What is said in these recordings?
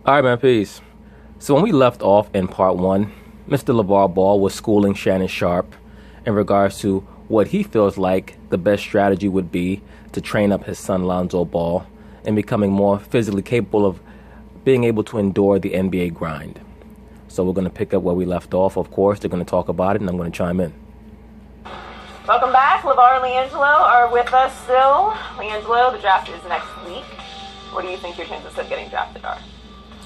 All right, man, peace. So when we left off in part one, Mr. LeVar Ball was schooling Shannon Sharp in regards to what he feels like the best strategy would be to train up his son Lonzo Ball and becoming more physically capable of being able to endure the NBA grind. So we're going to pick up where we left off. Of course, they're going to talk about it, and I'm going to chime in. Welcome back. Lavar and LiAngelo are with us still. LiAngelo, the draft is next week. What do you think your chances of getting drafted are?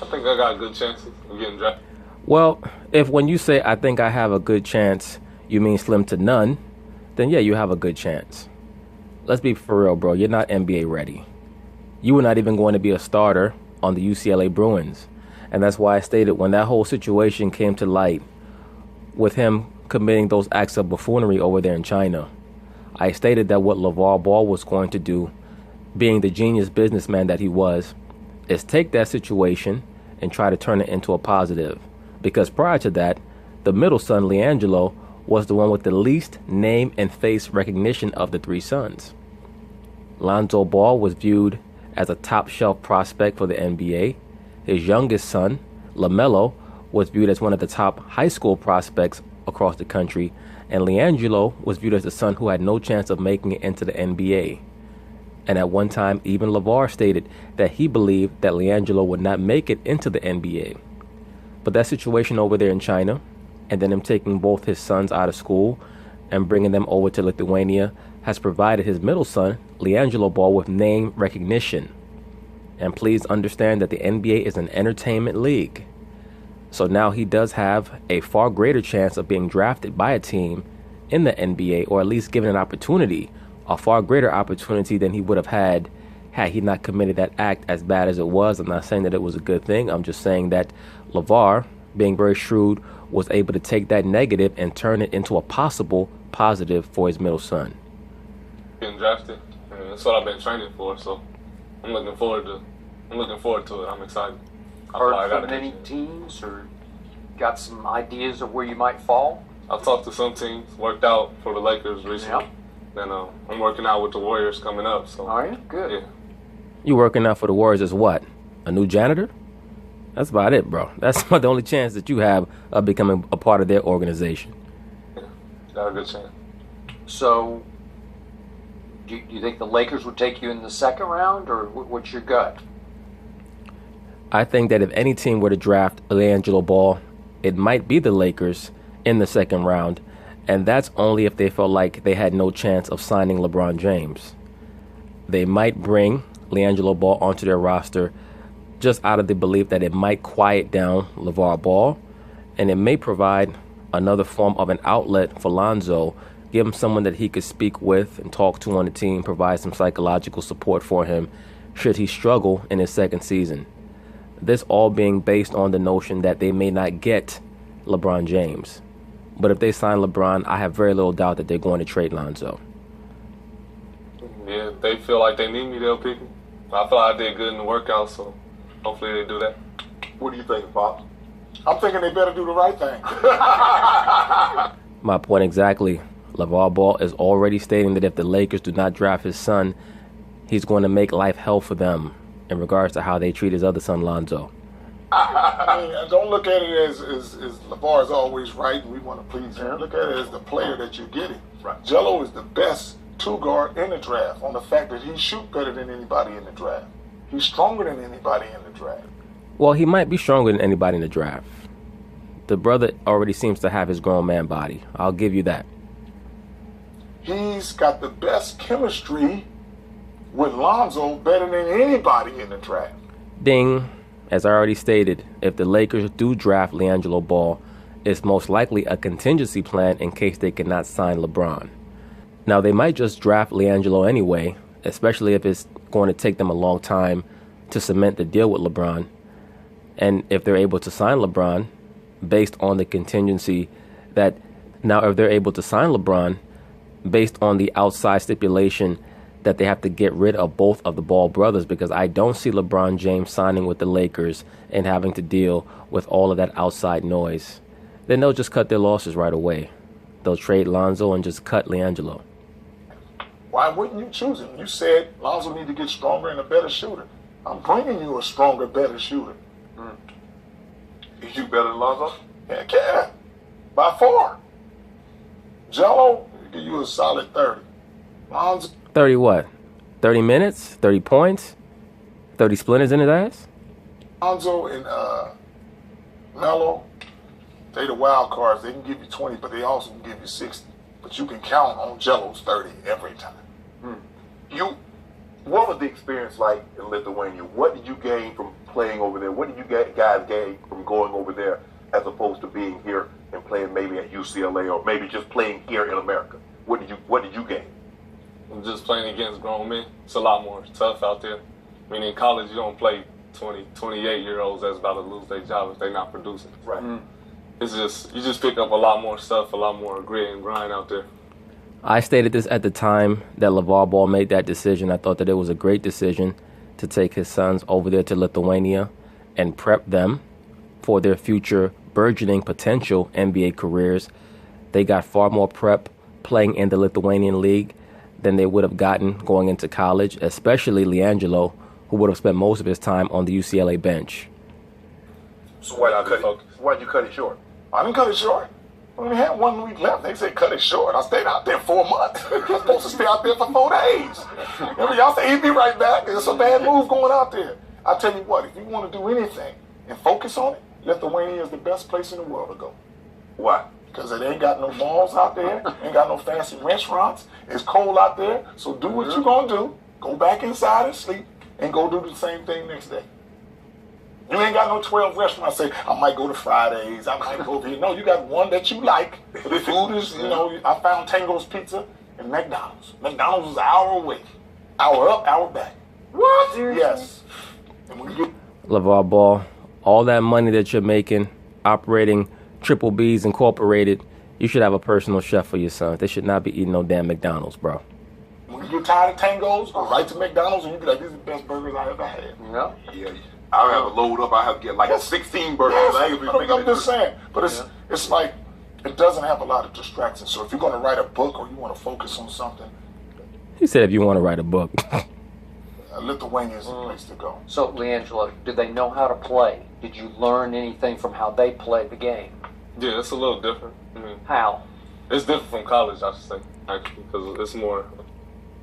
I think I got good chances of getting drafted. Well, if when you say I think I have a good chance, you mean slim to none, then yeah, you have a good chance. Let's be for real, bro. You're not NBA ready. You were not even going to be a starter on the UCLA Bruins. And that's why I stated when that whole situation came to light with him committing those acts of buffoonery over there in China, I stated that what LeVar Ball was going to do, being the genius businessman that he was, is take that situation and try to turn it into a positive. Because prior to that, the middle son, LiAngelo, was the one with the least name and face recognition of the three sons. Lonzo Ball was viewed as a top-shelf prospect for the NBA. His youngest son, LaMelo, was viewed as one of the top high school prospects across the country, and LiAngelo was viewed as the son who had no chance of making it into the NBA. And at one time, even LaVar stated that he believed that LiAngelo would not make it into the NBA. But that situation over there in China, and then him taking both his sons out of school and bringing them over to Lithuania, has provided his middle son, LiAngelo Ball, with name recognition. And please understand that the NBA is an entertainment league. So now he does have a far greater chance of being drafted by a team in the NBA, or at least given an opportunity, a far greater opportunity than he would have had he not committed that act, as bad as it was. I'm not saying that it was a good thing. I'm just saying that LeVar, being very shrewd, was able to take that negative and turn it into a possible positive for his middle son. Getting drafted, and that's what I've been training for. So I'm looking forward to it. I'm excited. Heard from any teams, or got some ideas of where you might fall? I've talked to some teams. Worked out for the Lakers recently. Yep. Then I'm working out with the Warriors coming up. So. Are you? Good. Yeah. You working out for the Warriors as what? A new janitor? That's about it, bro. That's about the only chance that you have of becoming a part of their organization. Yeah, got a good chance. So, do you think the Lakers would take you in the second round, or what's your gut? I think that if any team were to draft LiAngelo Ball, it might be the Lakers in the second round, and that's only if they felt like they had no chance of signing LeBron James. They might bring LiAngelo Ball onto their roster just out of the belief that it might quiet down LeVar Ball, and it may provide another form of an outlet for Lonzo, give him someone that he could speak with and talk to on the team, provide some psychological support for him should he struggle in his second season. This all being based on the notion that they may not get LeBron James. But if they sign LeBron, I have very little doubt that they're going to trade Lonzo. Yeah, if they feel like they need me, they'll pick me. I feel like I did good in the workout, so hopefully they do that. What do you think, Pop? I'm thinking they better do the right thing. My point exactly. LeVar Ball is already stating that if the Lakers do not draft his son, he's going to make life hell for them in regards to how they treat his other son, Lonzo. I mean, don't look at it as LeVar is always right and we want to please him. Look at it as the player that you're getting. Right. Jello is the best two-guard in the draft on the fact that he shoots better than anybody in the draft. He's stronger than anybody in the draft. Well, he might be stronger than anybody in the draft. The brother already seems to have his grown man body. I'll give you that. He's got the best chemistry with Lonzo, better than anybody in the draft. Ding. As I already stated, if the Lakers do draft LiAngelo Ball, it's most likely a contingency plan in case they cannot sign LeBron. Now, they might just draft LiAngelo anyway, especially if it's going to take them a long time to cement the deal with LeBron. And if they're able to sign LeBron, based on the contingency that now if they're able to sign LeBron, based on the outside stipulation that they have to get rid of both of the Ball brothers, because I don't see LeBron James signing with the Lakers and having to deal with all of that outside noise, then they'll just cut their losses right away. They'll trade Lonzo and just cut LiAngelo. Why wouldn't you choose him? You said Lonzo need to get stronger and a better shooter. I'm bringing you a stronger, better shooter. He shoot better than Lonzo? Heck yeah. By far. Jello, give you a solid 30. Lonzo, 30 what? 30 minutes? 30 points? 30 splinters in his ass? Lonzo and Melo, they the wild cards. They can give you 20, but they also can give you 60. But you can count on Jello's 30 every time. What was the experience like in Lithuania? What did you gain from playing over there? What did you guys gain from going over there as opposed to being here and playing maybe at UCLA or maybe just playing here in America? What did you gain? Just playing against grown men. It's a lot more tough out there. I mean, in college, you don't play 28-year-olds that's about to lose their job if they're not producing. Right. It's just, you just pick up a lot more stuff, a lot more grit and grind out there. I stated this at the time that LaVar Ball made that decision. I thought that it was a great decision to take his sons over there to Lithuania and prep them for their future burgeoning potential NBA careers. They got far more prep playing in the Lithuanian league than they would have gotten going into college, especially LiAngelo, who would have spent most of his time on the UCLA bench. So why'd you cut it short? I didn't cut it short. We only had 1 week left. They said cut it short. I stayed out there 4 months. I was supposed to stay out there for 4 days. Remember, y'all say he'd be right back. It's a bad move going out there. I tell you what, if you want to do anything and focus on it, Lithuania is the best place in the world to go. Why? Because it ain't got no malls out there, ain't got no fancy restaurants. It's cold out there, so do what you're going to do. Go back inside and sleep and go do the same thing next day. You ain't got no 12 restaurants. Say, I might go to Fridays, I might go over here. No, you got one that you like. The food is, I found Tango's Pizza and McDonald's. McDonald's is an hour away. Hour up, hour back. What? Yes. And when you get LaVar Ball, all that money that you're making operating Triple B's Incorporated, you should have a personal chef for your sons. They should not be eating no damn McDonald's, bro. When you get tired of Tango's, go right to McDonald's and you be like, these are the best burgers I ever had. Yeah. I'll have a load up. I have to get like 16 burgers. Yes, I'm just saying. But it's like, it doesn't have a lot of distractions. So if you're going to write a book or you want to focus on something, He said if you want to write a book. Lithuania is the place to go. So, LiAngelo, did they know how to play? Did you learn anything from how they played the game? Yeah, it's a little different. I mean, How? it's different from college, I should say, actually, because it's more.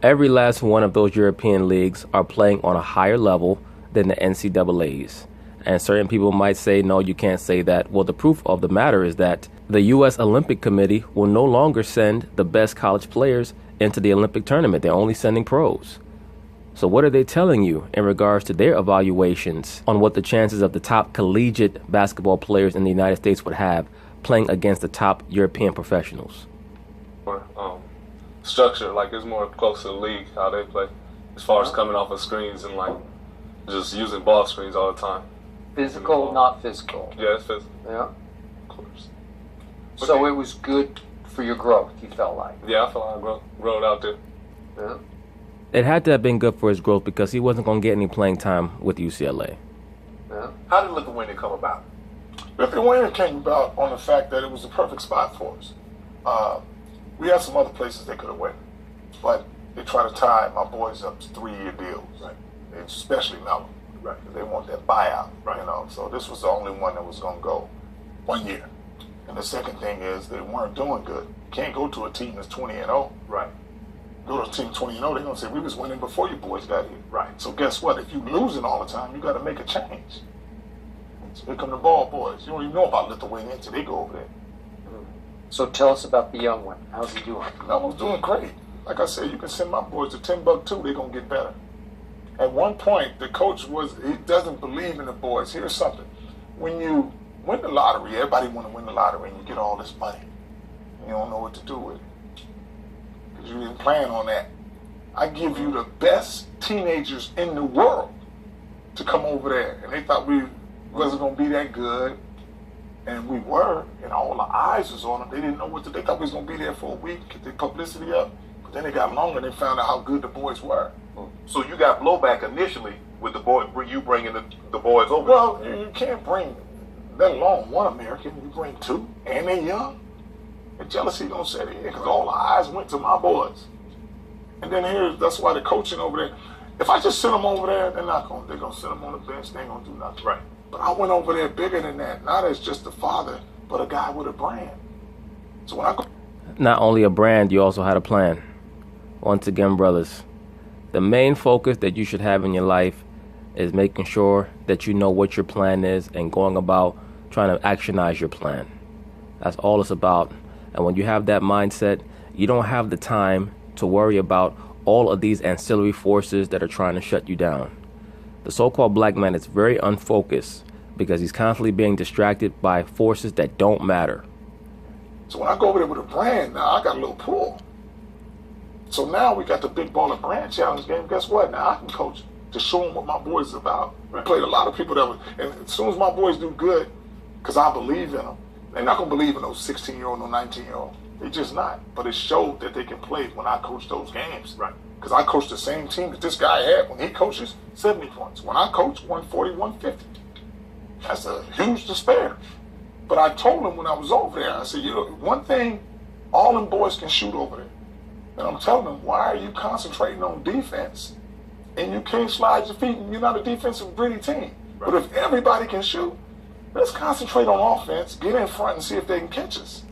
Every last one of those European leagues are playing on a higher level than the NCAAs. And certain people might say, no, you can't say that. Well, the proof of the matter is that the U.S. Olympic Committee will no longer send the best college players into the Olympic tournament. They're only sending pros. So what are they telling you in regards to their evaluations on what the chances of the top collegiate basketball players in the United States would have playing against the top European professionals? More structure, like it's more close to the league, how they play, as far as coming off of screens and like just using ball screens all the time. Physical, not physical. Yeah, it's physical, Yeah. of course. So it was good for your growth, you felt like. Yeah, I feel like I growed out there. Yeah. It had to have been good for his growth because he wasn't going to get any playing time with UCLA. Yeah. How did Lithuania come about? Lithuania came about on the fact that it was the perfect spot for us. We had some other places they could have went, but they tried to tie my boys up to 3-year deals, right? Especially Melo, right? They want that buyout, right? So this was the only one that was going to go 1 year. And the second thing is they weren't doing good. You can't go to a team that's 20-0, right? Go to a team 20-0, they're going to say, we was winning before you boys got here. Right. So guess what? If you're losing all the time, you got to make a change. So here come the ball boys. You don't even know about Lithuania until they go over there. So tell us about the young one. How's he doing? Melo's doing great. Like I said, you can send my boys to Timbuktu, they're going to get better. At one point, the coach he doesn't believe in the boys. Here's something. When you win the lottery, everybody want to win the lottery and you get all this money. You don't know what to do with it. Because you didn't plan on that. I give you the best teenagers in the world to come over there. And they thought we wasn't going to be that good. And we were, and all the eyes was on them. They didn't know what to do. They thought we was going to be there for a week, get the publicity up. But then they got longer and they found out how good the boys were. So you got blowback initially with the boy, you bringing the boys over. Well, you can't bring, let alone one American, you bring two, and they young. The jealousy don't set in, because all the eyes went to my boys. And then that's why the coaching over there, if I just send them over there, they're going to sit them on the bench, they ain't going to do nothing. Right. But I went over there bigger than that, not as just a father, but a guy with a brand. So when I go... Not only a brand, you also had a plan. Once again, brothers, the main focus that you should have in your life is making sure that you know what your plan is and going about trying to actionize your plan. That's all it's about. And when you have that mindset, you don't have the time to worry about all of these ancillary forces that are trying to shut you down. The so-called black man is very unfocused because he's constantly being distracted by forces that don't matter. So when I go over there with a brand, now I got a little pull. So now we got the Big Baller Brand Challenge game. Guess what? Now I can coach to show them what my boys is about. I played a lot of people that were, and as soon as my boys do good, because I believe in them, they're not going to believe in those 16-year-old, no 19-year-old. They're just not. But it showed that they can play when I coach those games. Right. Because I coach the same team that this guy had when he coaches 70 points. When I coach 140, 150. That's a huge despair. But I told him when I was over there, I said, you know, one thing, all them boys can shoot over there. And I'm telling them, why are you concentrating on defense and you can't slide your feet and you're not a defensive gritty team? Right. But if everybody can shoot, let's concentrate on offense, get in front and see if they can catch us.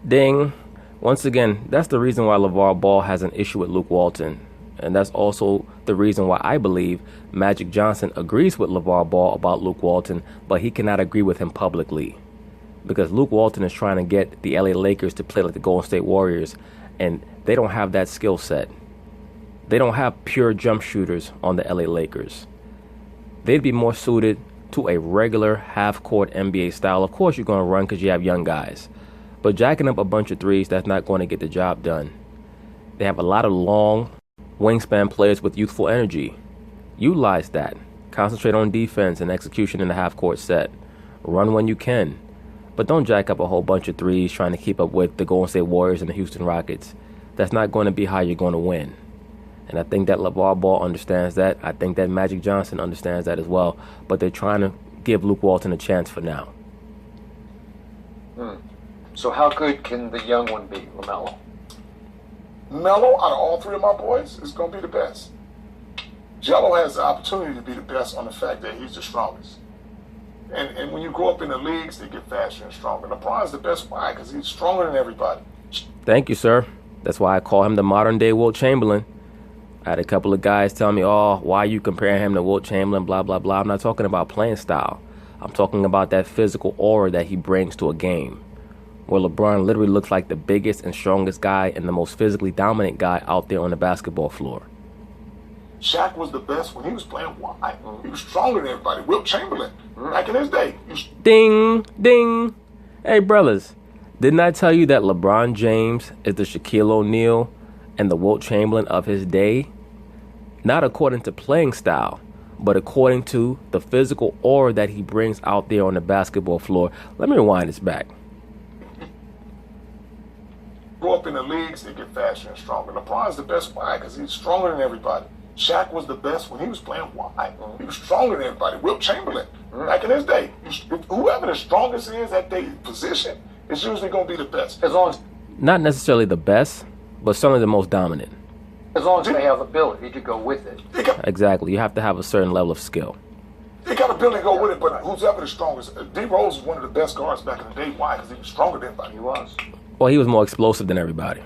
Ding. Once again, that's the reason why LeVar Ball has an issue with Luke Walton. And that's also the reason why I believe Magic Johnson agrees with LeVar Ball about Luke Walton, but he cannot agree with him publicly. Because Luke Walton is trying to get the LA Lakers to play like the Golden State Warriors, and they don't have that skill set. They don't have pure jump shooters on the LA Lakers. They'd be more suited to a regular half-court NBA style. Of course you're going to run because you have young guys. But jacking up a bunch of threes, that's not going to get the job done. They have a lot of long wingspan players with youthful energy. Utilize that. Concentrate on defense and execution in the half-court set. Run when you can. But don't jack up a whole bunch of threes trying to keep up with the Golden State Warriors and the Houston Rockets. That's not going to be how you're going to win. And I think that LeVar Ball understands that. I think that Magic Johnson understands that as well. But they're trying to give Luke Walton a chance for now. So how good can the young one be, LaMelo? Melo, out of all three of my boys, is going to be the best. Jello has the opportunity to be the best on the fact that he's the strongest. And when you grow up in the leagues, they get faster and stronger. LeBron's the best. Why? Because he's stronger than everybody. Thank you, sir. That's why I call him the modern-day Wilt Chamberlain. I had a couple of guys tell me, oh, why are you comparing him to Wilt Chamberlain, blah, blah, blah. I'm not talking about playing style. I'm talking about that physical aura that he brings to a game. Where LeBron literally looks like the biggest and strongest guy and the most physically dominant guy out there on the basketball floor. Shaq was the best when he was playing wide. He was stronger than everybody. Wilt Chamberlain, back in his day. Ding, ding. Hey, brothers, didn't I tell you that LeBron James is the Shaquille O'Neal and the Wilt Chamberlain of his day? Not according to playing style, but according to the physical aura that he brings out there on the basketball floor. Let me rewind this back. Grow up in the leagues, they get faster and stronger. LeBron's the best. Why? Because he's stronger than everybody. Shaq was the best when he was playing wide. He was stronger than everybody. Wilt Chamberlain, back in his day. Whoever the strongest is at their position is usually going to be the best. As long as, Not necessarily the best, but certainly the most dominant. as long as they have ability to go with it. Exactly. You have to have a certain level of skill. They got ability to go with it, but who's ever the strongest? D Rose was one of the best guards back in the day. Why? Because he was stronger than everybody. He was. Well, he was more explosive than everybody.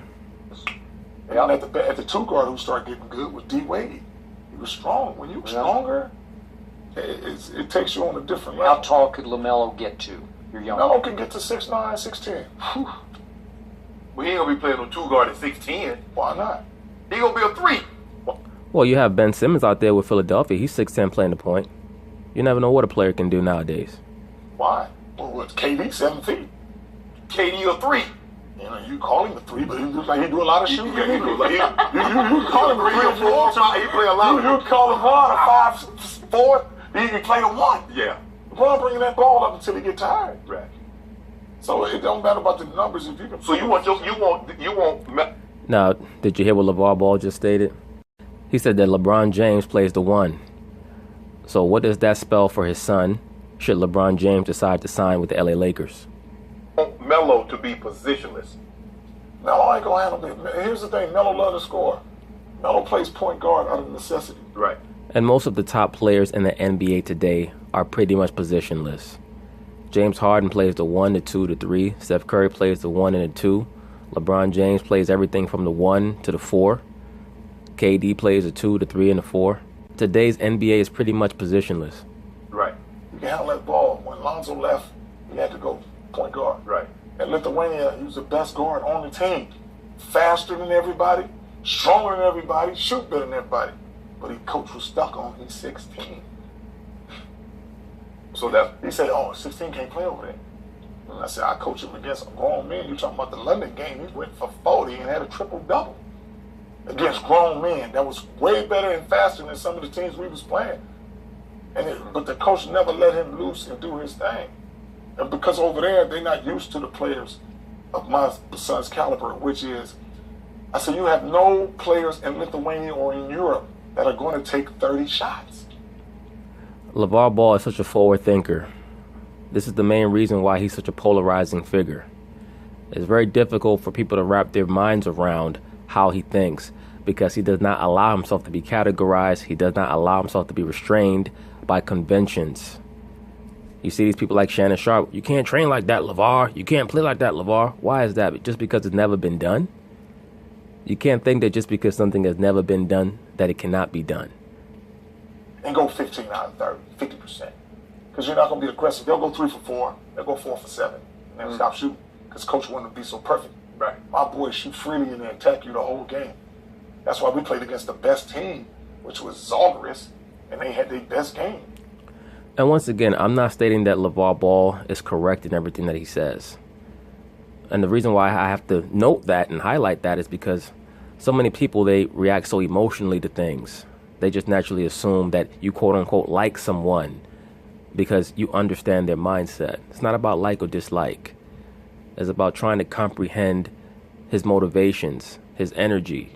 And at the two guard who started getting good was D Wade. He was strong. When you're stronger, it takes you on a different level. How tall could LaMelo get to? You're young. Melo can get to 6'9", 6'10". Well, he ain't gonna be playing on two guard at 6'10". Why not? He gonna be a 3. Well, you have Ben Simmons out there with Philadelphia. He's 6'10", playing the point. You never know what a player can do nowadays. Why? Well, what's KD 7 feet? KD a 3. You know, you call him a 3, but he looks like he do a lot of shooting. Yeah, he do. Like, you call him a 3 or 4. He play a lot. You call him hard a 5'4". He play a 1. Yeah. LeBron bringing that ball up until he get tired. Right. So it don't matter about the numbers if you can. So you want. Now, did you hear what LeVar Ball just stated? He said that LeBron James plays the 1. So what does that spell for his son should LeBron James decide to sign with the LA Lakers? Melo to be positionless. Melo ain't gonna handle it. Here's the thing, Melo loves to score. Melo plays point guard out of necessity. Right. And most of the top players in the NBA today are pretty much positionless. James Harden plays the 1, the 2, the 3. Steph Curry plays the 1 and the 2. LeBron James plays everything from the 1 to the 4. KD plays the 2, the 3, and the 4. Today's NBA is pretty much positionless. Right. You can handle that ball. When Lonzo left, he had to go point guard. Right. In Lithuania, he was the best guard on the team. Faster than everybody, stronger than everybody, shoot better than everybody. But his coach was stuck on he's 16. So that he said, oh, 16 can't play over there. And I said, I coach him against grown men. You talking about the London game, he went for 40 and had a triple-double against grown men. That was way better and faster than some of the teams we was playing. But the coach never let him loose and do his thing. And because over there, they're not used to the players of my son's caliber, which is, I said, you have no players in Lithuania or in Europe that are going to take 30 shots. LeVar Ball is such a forward thinker. This is the main reason why he's such a polarizing figure. It's very difficult for people to wrap their minds around how he thinks because he does not allow himself to be categorized. He does not allow himself to be restrained by conventions. You see these people like Shannon Sharp. You can't train like that, LeVar. You can't play like that, LeVar. Why is that? Just because it's never been done? You can't think that just because something has never been done, that it cannot be done. And go 15 out of 30, 50%. Because you're not going to be aggressive. They'll go 3 for 4. They'll go 4 for 7. And then stop shooting. Because coach wanted to be so perfect. Right. My boys shoot freely and they attack you the whole game. That's why we played against the best team, which was Zalgiris, and they had their best game. And once again, I'm not stating that LeVar Ball is correct in everything that he says. And the reason why I have to note that and highlight that is because so many people, they react so emotionally to things. They just naturally assume that you quote unquote like someone because you understand their mindset. It's not about like or dislike. It's about trying to comprehend his motivations, his energy,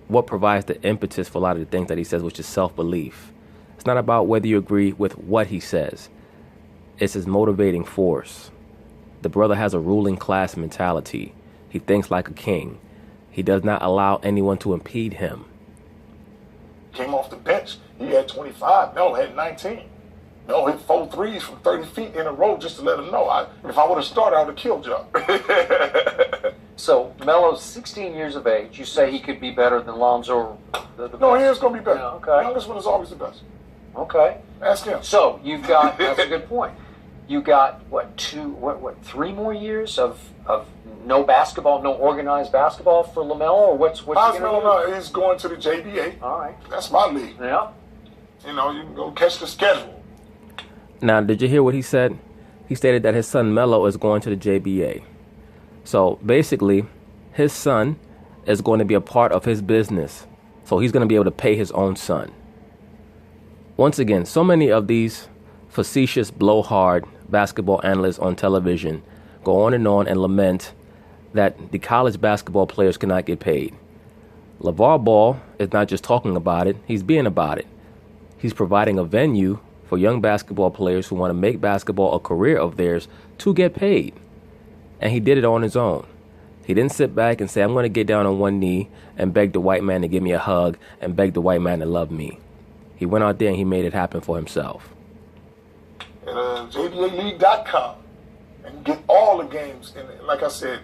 what provides the impetus for a lot of the things that he says, which is self-belief. It's not about whether you agree with what he says. It's his motivating force. The brother has a ruling class mentality. He thinks like a king. He does not allow anyone to impede him. Came off the bench. He had 25. Melo had 19. Melo hit 4 threes from 30 feet in a row just to let him know. If I would have started, I would have killed y'all. So Melo's 16 years of age. You say he could be better than Lonzo? No, he is going to be better. Yeah, okay. The youngest one is always the best. Okay. Ask him. So you've got, that's a good point. You got, what, 3 more years of no basketball, no organized basketball for LaMelo? Or what's How's Melo now? He's going to the JBA. All right. That's my league. Yeah. You know, you can go catch the schedule. Now, did you hear what he said? He stated that his son Melo is going to the JBA. So basically, his son is going to be a part of his business. So he's going to be able to pay his own son. Once again, so many of these facetious, blowhard basketball analysts on television go on and lament that the college basketball players cannot get paid. LeVar Ball is not just talking about it, he's being about it. He's providing a venue for young basketball players who want to make basketball a career of theirs to get paid. And he did it on his own. He didn't sit back and say, I'm going to get down on one knee and beg the white man to give me a hug and beg the white man to love me. He went out there and he made it happen for himself. At JBALeague.com and get all the games. And like I said,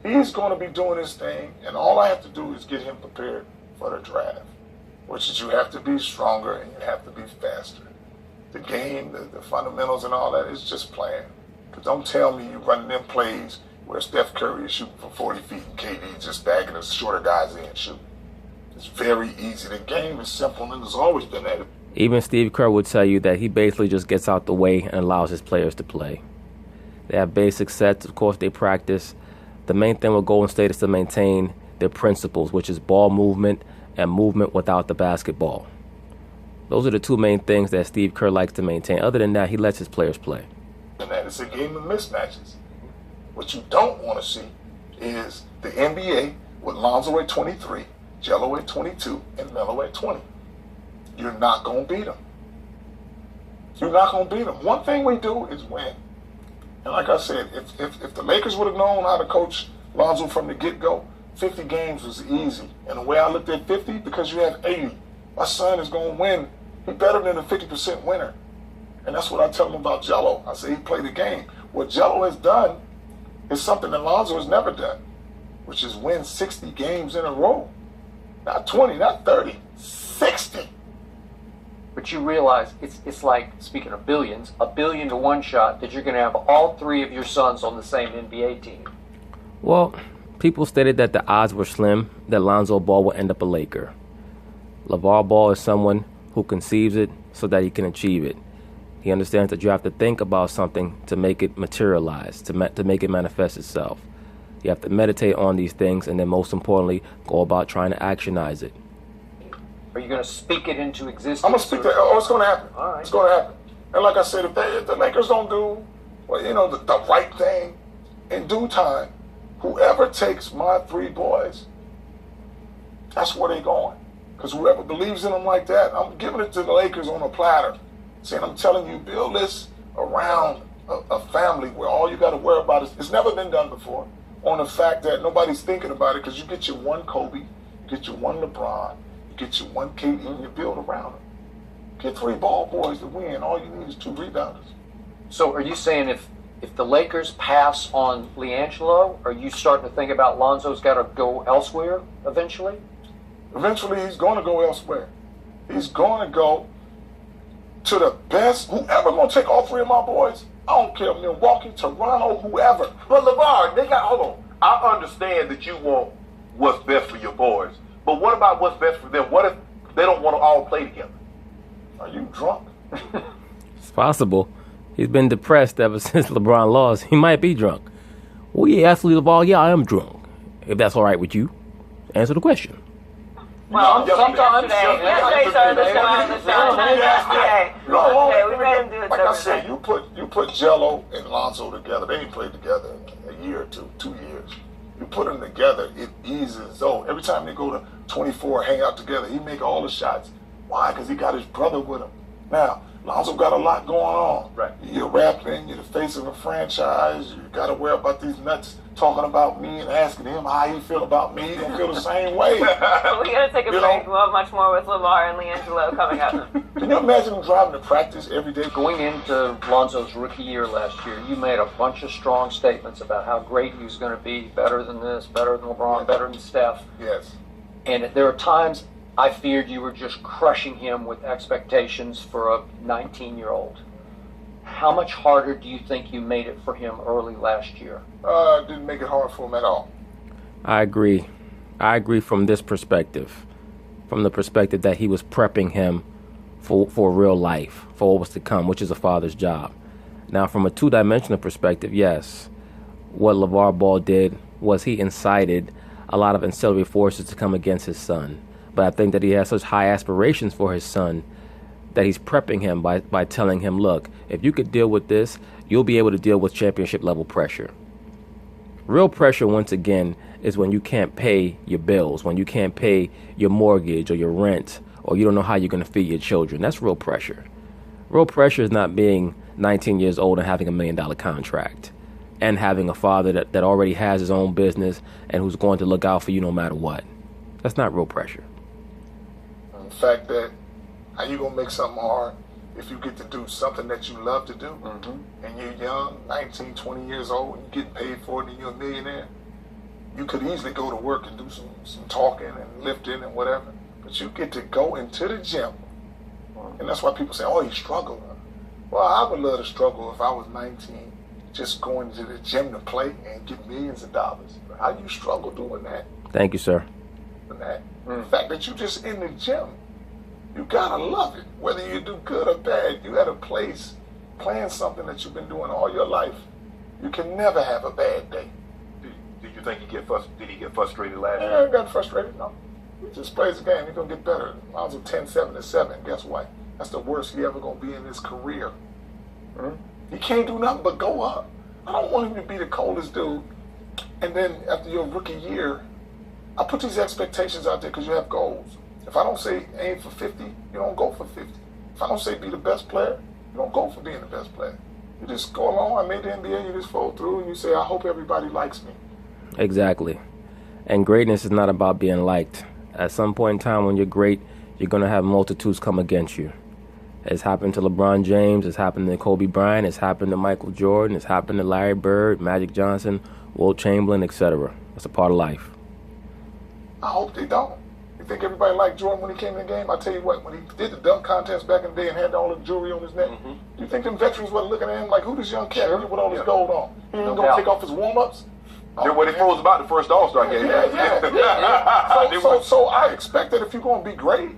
he's going to be doing his thing, and all I have to do is get him prepared for the draft, which is you have to be stronger and you have to be faster. The game, the fundamentals and all that is just playing. Because don't tell me you're running them plays where Steph Curry is shooting from 40 feet and KD just bagging the shorter guys in and shooting. It's very easy. The game is simple and it's always been that. Even Steve Kerr would tell you that he basically just gets out the way and allows his players to play. They have basic sets. Of course, they practice. The main thing with Golden State is to maintain their principles, which is ball movement and movement without the basketball. Those are the two main things that Steve Kerr likes to maintain. Other than that, he lets his players play. And that is a game of mismatches. What you don't want to see is the NBA with Lonzo at 23, Jello at 22, and Melo at 20. You're not going to beat them. You're not going to beat them. One thing we do is win. And like I said, if the Lakers would have known how to coach Lonzo from the get-go, 50 games was easy. And the way I looked at 50, because you have 80, My son is going to win. He's better than a 50% winner. And that's what I tell him about Jello. I say he played the game. What Jello has done is something that Lonzo has never done, which is win 60 games in a row. Not 20, not 30, 60. But you realize it's like, speaking of billions, $1 billion to one shot that you're going to have all three of your sons on the same NBA team. Well, people stated that the odds were slim that Lonzo Ball will end up a Laker. LaVar Ball is someone who conceives it so that he can achieve it. He understands that you have to think about something to make it materialize, to make it manifest itself. You have to meditate on these things and then most importantly, go about trying to actionize it. Are you going to speak it into existence? I'm going to speak that. Oh, it's going to happen. All right. It's going to happen. And like I said, if the Lakers don't do, well, you know, the right thing in due time, whoever takes my three boys, that's where they're going. Because whoever believes in them like that, I'm giving it to the Lakers on a platter. Saying, I'm telling you, build this around a family where all you got to worry about is, it's never been done before, on the fact that nobody's thinking about it, because you get your one Kobe, you get your one LeBron, you get your one KD, and you build around them. Get three ball boys to win. All you need is two rebounders. So are you saying if the Lakers pass on LiAngelo, are you starting to think about Lonzo's got to go elsewhere eventually? Eventually, he's going to go elsewhere. He's going to go to the best. Whoever going to take all three of my boys, I don't care, Milwaukee, Toronto, whoever. But LaVar, hold on. I understand that you want what's best for your boys. But what about what's best for them? What if they don't want to all play together? Are you drunk? It's possible. He's been depressed ever since LeBron lost. He might be drunk. Well, yeah, absolutely, LaVar. Yeah, I am drunk. If that's all right with you, answer the question. Well, sometimes. Yesterday started the show on the show. Yesterday. Okay, we made him do it. Like I said, you put Jello and Lonzo together. They ain't played together in a year or 2 years. You put them together, it eases. So every time they go to 24, hang out together, he make all the shots. Why? Because he got his brother with him. Now, Lonzo got a lot going on. Right. You're rapping, you're the face of a franchise, you got to worry about these nuts talking about me and asking him how he feel about me. He don't feel the same way. We got to take a break. We'll have much more with Lavar and LiAngelo coming up. Can you imagine him driving to practice every day? Going into Lonzo's rookie year last year, you made a bunch of strong statements about how great he was going to be, better than this, better than LeBron, better than Steph. Yes. And there are times I feared you were just crushing him with expectations for a 19-year-old. How much harder do you think you made it for him early last year? Didn't make it hard for him at all. I agree. I agree from this perspective. From the perspective that he was prepping him for real life, for what was to come, which is a father's job. Now, from a two-dimensional perspective, yes, what LaVar Ball did was he incited a lot of ancillary forces to come against his son. But I think that he has such high aspirations for his son that he's prepping him by telling him, look, if you could deal with this, you'll be able to deal with championship level pressure. Real pressure, once again, is when you can't pay your bills, when you can't pay your mortgage or your rent, or you don't know how you're going to feed your children. That's real pressure. Real pressure is not being 19 years old and having $1 million contract and having a father that already has his own business and who's going to look out for you no matter what. That's not real pressure. The fact that how you gonna make something hard if you get to do something that you love to do, and you're young, 19, 20 years old, and you're getting paid for it, and you're a millionaire. You could easily go to work and do some talking and lifting and whatever, but you get to go into the gym, and that's why people say, "Oh, he struggled." Well, I would love to struggle if I was 19, just going to the gym to play and get millions of dollars. How do you struggle doing that? Thank you, sir. The fact that you just in the gym, you gotta love it. Whether you do good or bad, you at a place playing something that you've been doing all your life. You can never have a bad day. Did you think did he get frustrated last Yeah, year? I got frustrated. No, he just plays the game. He's gonna get better. Lonzo 10-7-7. Guess what? That's the worst he ever gonna be in his career. He can't do nothing but go up. I don't want him to be the coldest dude. And then after your rookie year, I put these expectations out there because you have goals. If I don't say aim for 50, you don't go for 50. If I don't say be the best player, you don't go for being the best player. You just go along, I made the NBA, you just fold through, and you say, I hope everybody likes me. Exactly. And greatness is not about being liked. At some point in time when you're great, you're going to have multitudes come against you. It's happened to LeBron James. It's happened to Kobe Bryant. It's happened to Michael Jordan. It's happened to Larry Bird, Magic Johnson, Wilt Chamberlain, etc. It's a part of life. I hope they don't. You think everybody liked Jordan when he came in the game? I tell you what, when he did the dunk contest back in the day and had all the jewelry on his neck, you think them veterans wasn't looking at him like, who this young cat with all this gold on? He ain't gonna take off his warm-ups? Then when he froze about the first All-Star game. So I expect that if you're gonna be great,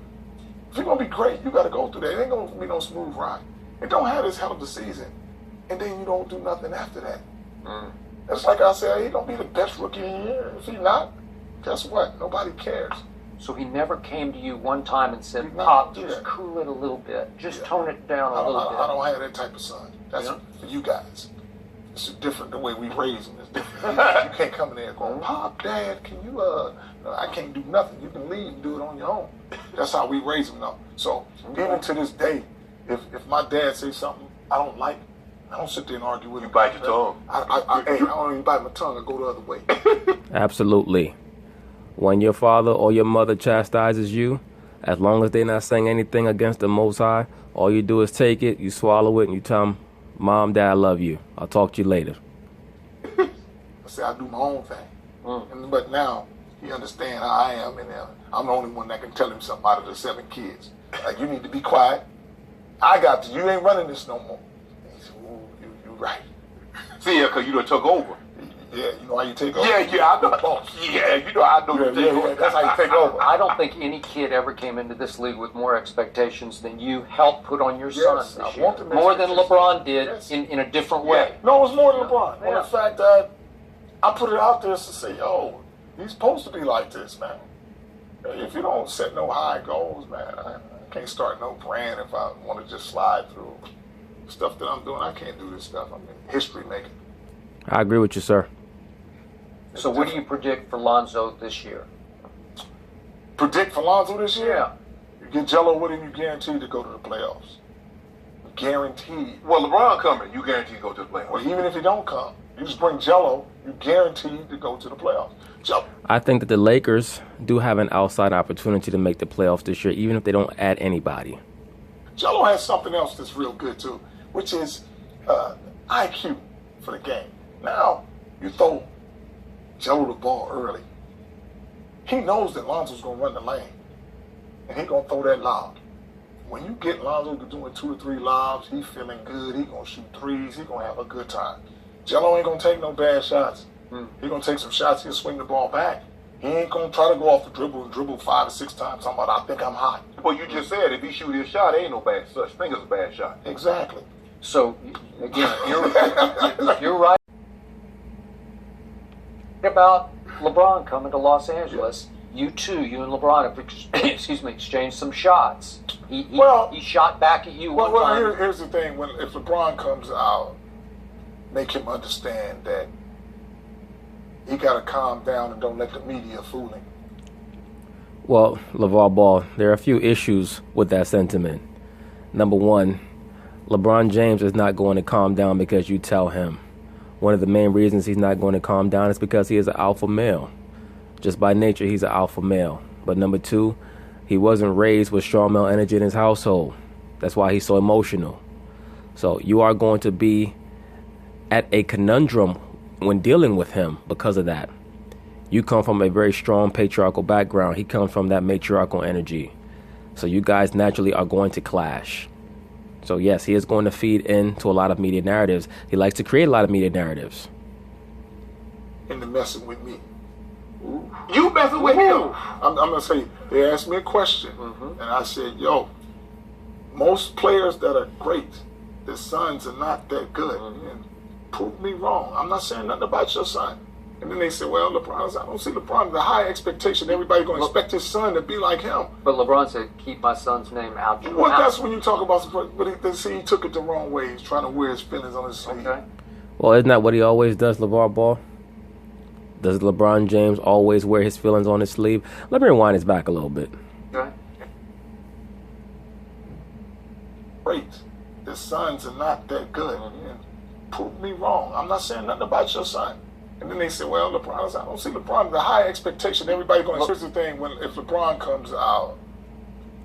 you gotta go through that. It ain't gonna be no smooth ride. And don't have this hell of a season, and then you don't do nothing after that. That's like I said, he gonna be the best rookie in the year. If he not, guess what? Nobody cares. So he never came to you one time and said, Pop, just cool it a little bit. Just tone it down a little bit. I don't have that type of son. That's for you guys. It's different the way we raise them. It's different. You can't come in there and go, Pop, Dad, can you, I can't do nothing. You can leave and do it on your own. That's how we raise them now. So even to this day, if my dad says something I don't like, I don't sit there and argue with him. You bite your tongue. I don't even bite my tongue. I go the other way. Absolutely. When your father or your mother chastises you, as long as they're not saying anything against the Most High, all you do is take it, you swallow it, and you tell them, Mom, Dad, I love you. I'll talk to you later. I say I do my own thing. But now he understands how I am, and I'm the only one that can tell him something out of the 7 kids. Like, you need to be quiet. I got you. You ain't running this no more. And he said, you're right. See, because you done took over. Yeah, you know how you take over? Yeah, I know. Yeah, you know I know you take over. That's how you take over. I don't think any kid ever came into this league with more expectations than you helped put on your son this year. More than LeBron did in a different way. No, it was more than LeBron. On the fact that I put it out there to say, yo, he's supposed to be like this, man. If you don't set no high goals, man, I can't start no brand if I want to just slide through stuff that I'm doing. I can't do this stuff. I'm history making. I agree with you, sir. So what do you predict for Lonzo this year? Predict for Lonzo this year? Yeah. You get Jello with him, you guaranteed to go to the playoffs. Guaranteed. Well, LeBron coming, you guaranteed to go to the playoffs. Well, even if he don't come, you just bring Jello, you guaranteed to go to the playoffs. I think that the Lakers do have an outside opportunity to make the playoffs this year, even if they don't add anybody. Jello has something else that's real good, too, which is IQ for the game. Now, you throw Jello the ball early. He knows that Lonzo's going to run the lane, and he's going to throw that lob. When you get Lonzo to doing 2 to 3 lobs, he's feeling good. He's going to shoot threes. He's going to have a good time. Jello ain't going to take no bad shots. He's going to take some shots. He'll swing the ball back. He ain't going to try to go off the dribble and dribble 5 or 6 times. Talking about, I think I'm hot. Well, you just said if he shoot his shot, ain't no bad such thing as a bad shot. Exactly. So, again, you're right about LeBron coming to Los Angeles. You and LeBron have exchanged some shots. He shot back at you one time. Here's the thing. If LeBron comes out, make him understand that he got to calm down and don't let the media fool him. Well, LeVar Ball, there are a few issues with that sentiment. Number one, LeBron James is not going to calm down because you tell him. One of the main reasons he's not going to calm down is because he is an alpha male. Just by nature, he's an alpha male. But number two, he wasn't raised with strong male energy in his household. That's why he's so emotional. So you are going to be at a conundrum when dealing with him because of that. You come from a very strong patriarchal background. He comes from that matriarchal energy. So you guys naturally are going to clash. So yes, he is going to feed into a lot of media narratives. He likes to create a lot of media narratives. Into messing with me. Ooh. You messing with him? I'm going to say, they asked me a question, and I said, yo, most players that are great, their sons are not that good. And prove me wrong. I'm not saying nothing about your son. And then they said, well, LeBron, I don't see LeBron, the high expectation, everybody's going to expect his son to be like him. But LeBron said, keep my son's name out your Well, mouth. that's when you talk about, but he took it the wrong way. He's trying to wear his feelings on his sleeve. Okay. Well, isn't that what he always does, LeVar Ball? Does LeBron James always wear his feelings on his sleeve? Let me rewind this back a little bit. Okay. Great. His sons are not that good. And prove me wrong. I'm not saying nothing about your son. And then they said, well, LeBron, I don't see LeBron, the high expectation, everybody's going to... Here's the thing, if LeBron comes out,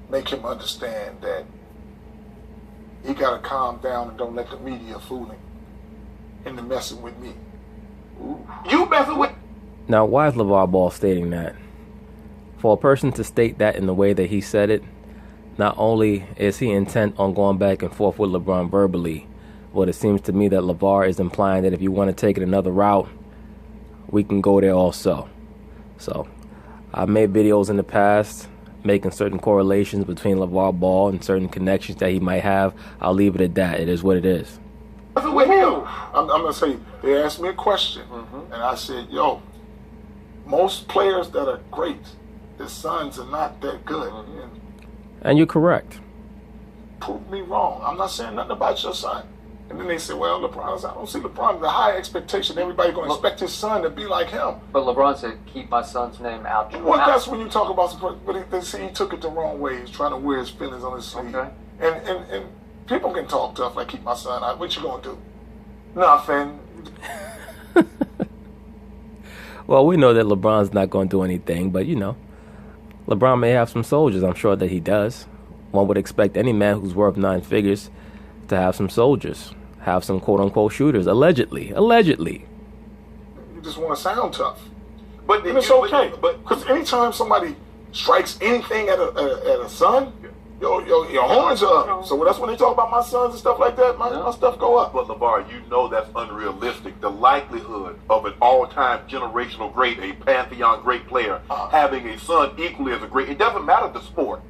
make him understand that he got to calm down and don't let the media fool him into messing with me. Ooh. You messing with... Now, why is LaVar Ball stating that? For a person to state that in the way that he said it, not only is he intent on going back and forth with LeBron verbally, but it seems to me that LaVar is implying that if you want to take it another route, we can go there also. So, I've made videos in the past making certain correlations between LaVar Ball and certain connections that he might have. I'll leave it at that. It is what it is. I'm going to say, they asked me a question, and I said, yo, most players that are great, their sons are not that good. And you're correct. Prove me wrong. I'm not saying nothing about your son. And then they say, well, LeBron, I don't see LeBron. The high expectation, everybody's going to expect his son to be like him. But LeBron said, keep my son's name out your Well, mouth. that's when you talk about, but he took it the wrong way. He's trying to wear his feelings on his sleeve. Okay. And people can talk tough, like, keep my son out. What you going to do? Nothing. Well, we know that LeBron's not going to do anything, but, you know, LeBron may have some soldiers. I'm sure that he does. One would expect any man who's worth 9 figures to have some soldiers, have some quote-unquote shooters, allegedly. You just want to sound tough. But And it's okay. Because anytime somebody strikes anything at a son, your horns are up. So that's when they talk about my sons and stuff like that, my stuff go up. But LaVar, you know that's unrealistic. The likelihood of an all-time generational great, a pantheon great player, having a son equally as a great, it doesn't matter the sport.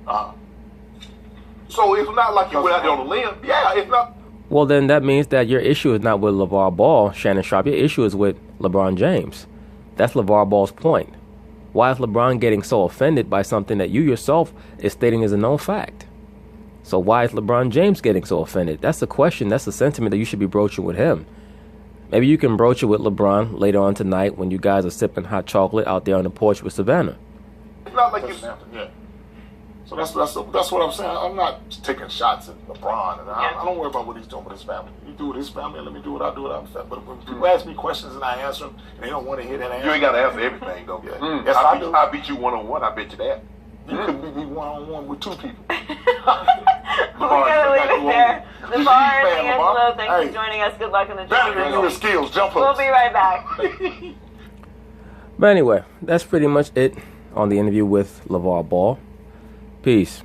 So it's not like you went out there on a limb. Yeah, it's not. Well, then that means that your issue is not with LaVar Ball, Shannon Sharp. Your issue is with LeBron James. That's LaVar Ball's point. Why is LeBron getting so offended by something that you yourself is stating is a known fact? So why is LeBron James getting so offended? That's the question. That's the sentiment that you should be broaching with him. Maybe you can broach it with LeBron later on tonight when you guys are sipping hot chocolate out there on the porch with Savannah. It's not like Yeah. So that's what I'm saying. I'm not taking shots at LeBron, and I don't worry about what he's doing with his family. He do with his family, and let me do what I do with my family. But when people ask me questions and I answer them, and they don't want to hear that answer, you ain't got to answer everything, though. Yeah. Yes, I do. I beat you one-on-one. I bet you that. You could beat me one-on-one with 2 people. We're gonna leave it there. LaVar and Angelo, thanks for joining us. Good luck in the Better gym. than your skills. Jump We'll hooks. be right back. But anyway, that's pretty much it on the interview with LaVar Ball. Peace.